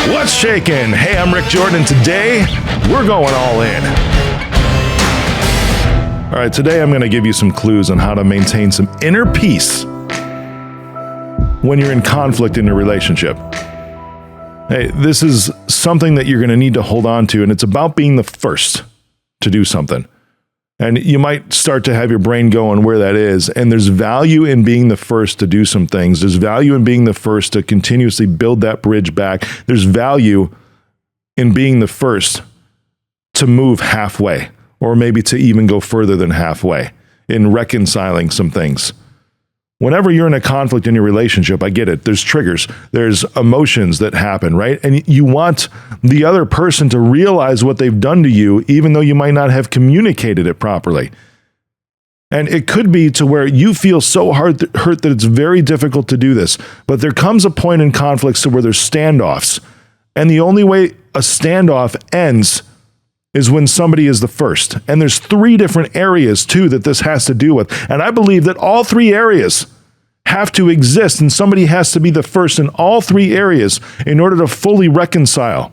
What's shaking? Hey, I'm Rick Jordan, and today we're going all in. All right, today I'm going to give you some clues on how to maintain some inner peace when you're in conflict in your relationship. Hey, this is something that you're going to need to hold on to, and it's about being the first to do something. And you might start to have your brain going where that is. And there's value in being the first to do some things. There's value in being the first to continuously build that bridge back. There's value in being the first to move halfway, or maybe to even go further than halfway in reconciling some things. Whenever you're in a conflict in your relationship, I get it. There's triggers, there's emotions that happen, right? And you want the other person to realize what they've done to you, even though you might not have communicated it properly. And it could be to where you feel so hurt that it's very difficult to do this. But there comes a point in conflicts to where there's standoffs. And the only way a standoff ends is when somebody is the first. And there's 3 different areas, too, that this has to do with. And I believe that all 3 areas have to exist, and somebody has to be the first in all 3 areas in order to fully reconcile.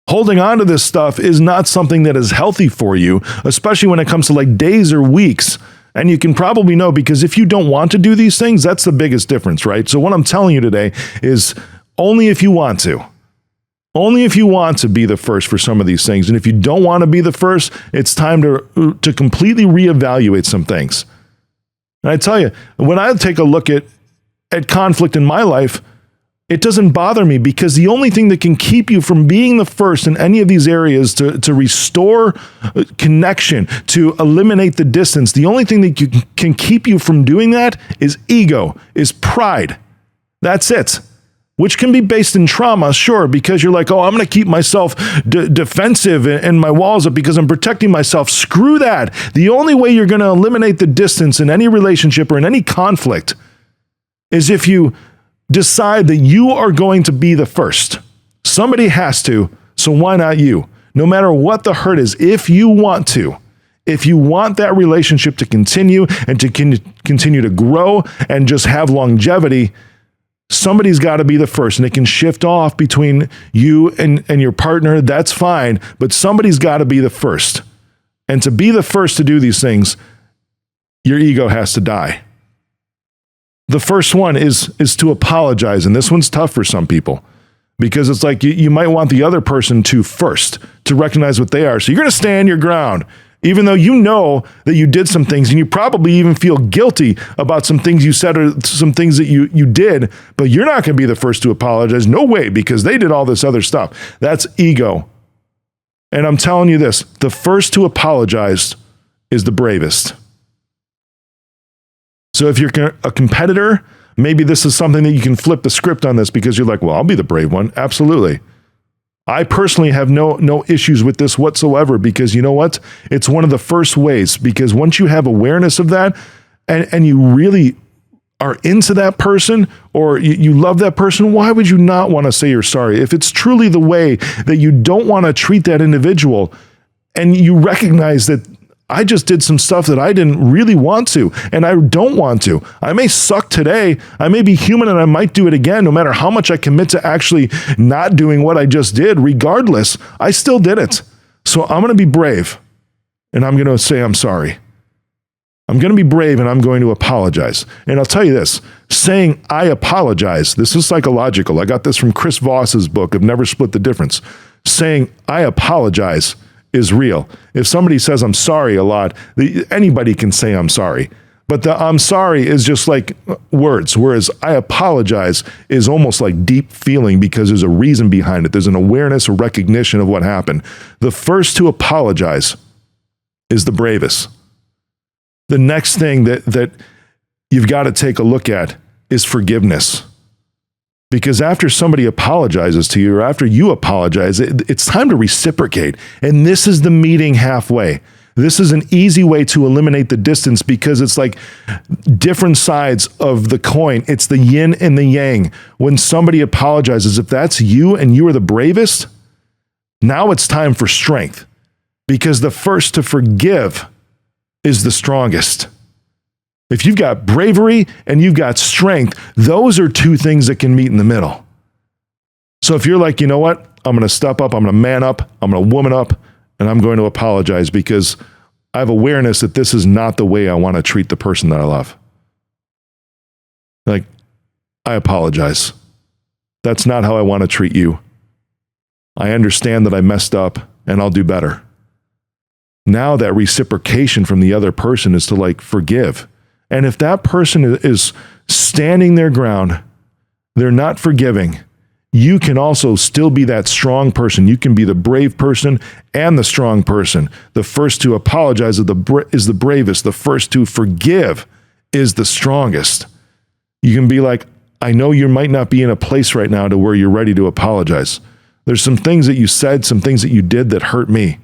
Holding on to this stuff is not something that is healthy for you, especially when it comes to like days or weeks. And you can probably know, because if you don't want to do these things, that's the biggest difference, right? So what I'm telling you today is only if you want to. Only if you want to be the first for some of these things. And if you don't want to be the first, it's time to completely reevaluate some things. And I tell you, when I take a look at conflict in my life, it doesn't bother me, because the only thing that can keep you from being the first in any of these areas to restore connection, to eliminate the distance, the only thing that can keep you from doing that is ego, is pride. That's it. Which can be based in trauma, sure, because you're like, oh, I'm going to keep myself defensive and my walls up because I'm protecting myself. Screw that. The only way you're going to eliminate the distance in any relationship or in any conflict is if you decide that you are going to be the first. Somebody has to, so why not you? No matter what the hurt is, if you want to, if you want that relationship to continue and to continue to grow and just have longevity, somebody's got to be the first. And it can shift off between you and your partner. That's fine. But somebody's got to be the first. And to be the first to do these things, your ego has to die. The first one is to apologize. And this one's tough for some people, because it's like you might want the other person to first to recognize what they are. So you're going to stand your ground, even though you know that you did some things, and you probably even feel guilty about some things you said or some things that you did, but you're not going to be the first to apologize. No way, because they did all this other stuff. That's ego. And I'm telling you this, the first to apologize is the bravest. So if you're a competitor, maybe this is something that you can flip the script on this, because you're like, well, I'll be the brave one. Absolutely. I personally have no issues with this whatsoever, because you know what? It's one of the first ways, because once you have awareness of that and you really are into that person, or you love that person, why would you not want to say you're sorry? If it's truly the way that you don't want to treat that individual, and you recognize that I just did some stuff that I didn't really want to, and I don't want to. I may suck today. I may be human, and I might do it again, no matter how much I commit to actually not doing what I just did. Regardless, I still did it. So I'm going to be brave, and I'm going to say I'm sorry. I'm going to be brave, and I'm going to apologize. And I'll tell you this, saying I apologize, this is psychological. I got this from Chris Voss's book of Never Split the Difference. Saying I apologize is real. If somebody says I'm sorry a lot, anybody can say I'm sorry. But the I'm sorry is just like words, whereas I apologize is almost like deep feeling, because there's a reason behind it. There's an awareness or recognition of what happened. The first to apologize is the bravest. The next thing that you've got to take a look at is forgiveness. Because after somebody apologizes to you, or after you apologize, it's time to reciprocate. And this is the meeting halfway. This is an easy way to eliminate the distance, because it's like different sides of the coin. It's the yin and the yang. When somebody apologizes, if that's you and you are the bravest, now it's time for strength, because the first to forgive is the strongest. If you've got bravery and you've got strength, those are 2 things that can meet in the middle. So if you're like, you know what, I'm going to step up, I'm going to man up, I'm going to woman up, and I'm going to apologize because I have awareness that this is not the way I want to treat the person that I love. Like, I apologize. That's not how I want to treat you. I understand that I messed up and I'll do better. Now that reciprocation from the other person is to like forgive. And if that person is standing their ground, they're not forgiving, you can also still be that strong person. You can be the brave person and the strong person. The first to apologize is the bravest. The first to forgive is the strongest. You can be like, I know you might not be in a place right now to where you're ready to apologize. There's some things that you said, some things that you did that hurt me.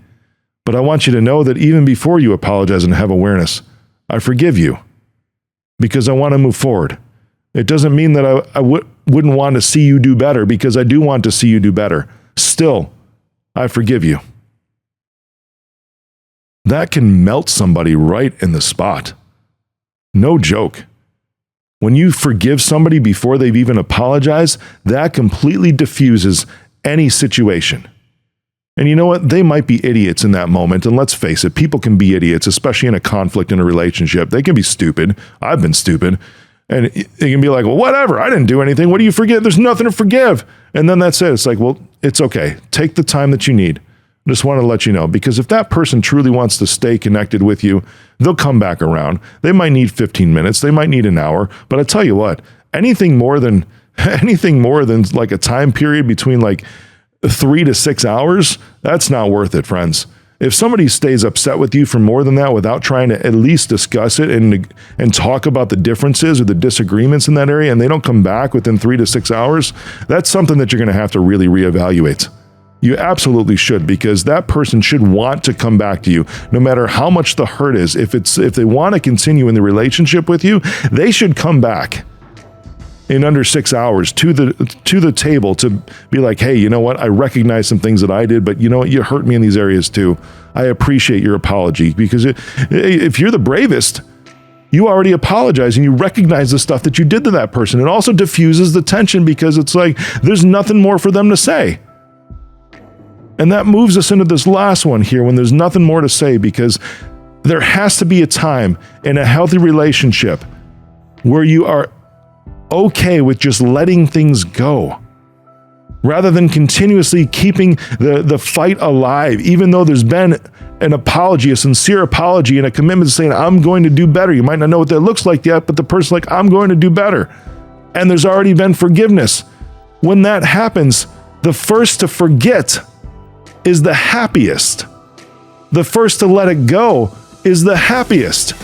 But I want you to know that even before you apologize and have awareness, I forgive you because I want to move forward. It doesn't mean that I wouldn't want to see you do better, because I do want to see you do better. Still, I forgive you. That can melt somebody right in the spot. No joke. When you forgive somebody before they've even apologized, that completely diffuses any situation. And you know what? They might be idiots in that moment. And let's face it, people can be idiots, especially in a conflict in a relationship. They can be stupid. I've been stupid. And they can be like, well, whatever, I didn't do anything. What do you forgive? There's nothing to forgive. And then that's it. It's like, well, it's okay. Take the time that you need. I just want to let you know, because if that person truly wants to stay connected with you, they'll come back around. They might need 15 minutes. They might need an hour. But I tell you what, anything more than like a time period between like 3 to 6 hours, that's not worth it, friends. If somebody stays upset with you for more than that without trying to at least discuss it and talk about the differences or the disagreements in that area, and they don't come back within 3 to 6 hours, that's something that you're going to have to really reevaluate. You absolutely should, because that person should want to come back to you, no matter how much the hurt is. If they want to continue in the relationship with you, they should come back in under 6 hours to the table to be like, hey, you know what? I recognize some things that I did, but you know what? You hurt me in these areas too. I appreciate your apology, because if you're the bravest, you already apologize and you recognize the stuff that you did to that person. It also diffuses the tension, because it's like there's nothing more for them to say. And that moves us into this last one here, when there's nothing more to say, because there has to be a time in a healthy relationship where you are okay with just letting things go, rather than continuously keeping the fight alive, even though there's been an apology, a sincere apology, and a commitment to saying, I'm going to do better. You might not know what that looks like yet, but the person's like, I'm going to do better. And there's already been forgiveness. When that happens, the first to forget is the happiest. The first to let it go is the happiest.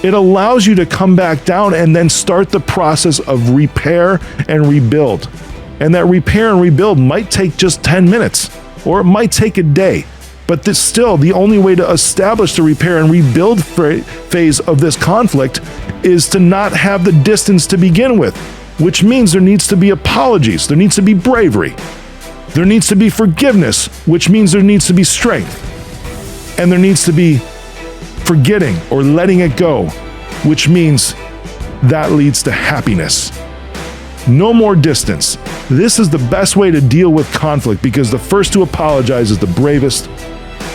It allows you to come back down and then start the process of repair and rebuild. And that repair and rebuild might take just 10 minutes, or it might take a day. But this still, the only way to establish the repair and rebuild phase of this conflict is to not have the distance to begin with, which means there needs to be apologies, there needs to be bravery, there needs to be forgiveness, which means there needs to be strength, and there needs to be forgetting or letting it go, which means that leads to happiness. No more distance. This is the best way to deal with conflict, because the first to apologize is the bravest,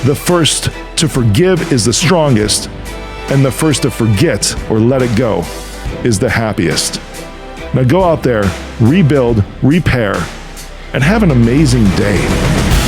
the first to forgive is the strongest, and the first to forget or let it go is the happiest. Now go out there, rebuild, repair, and have an amazing day.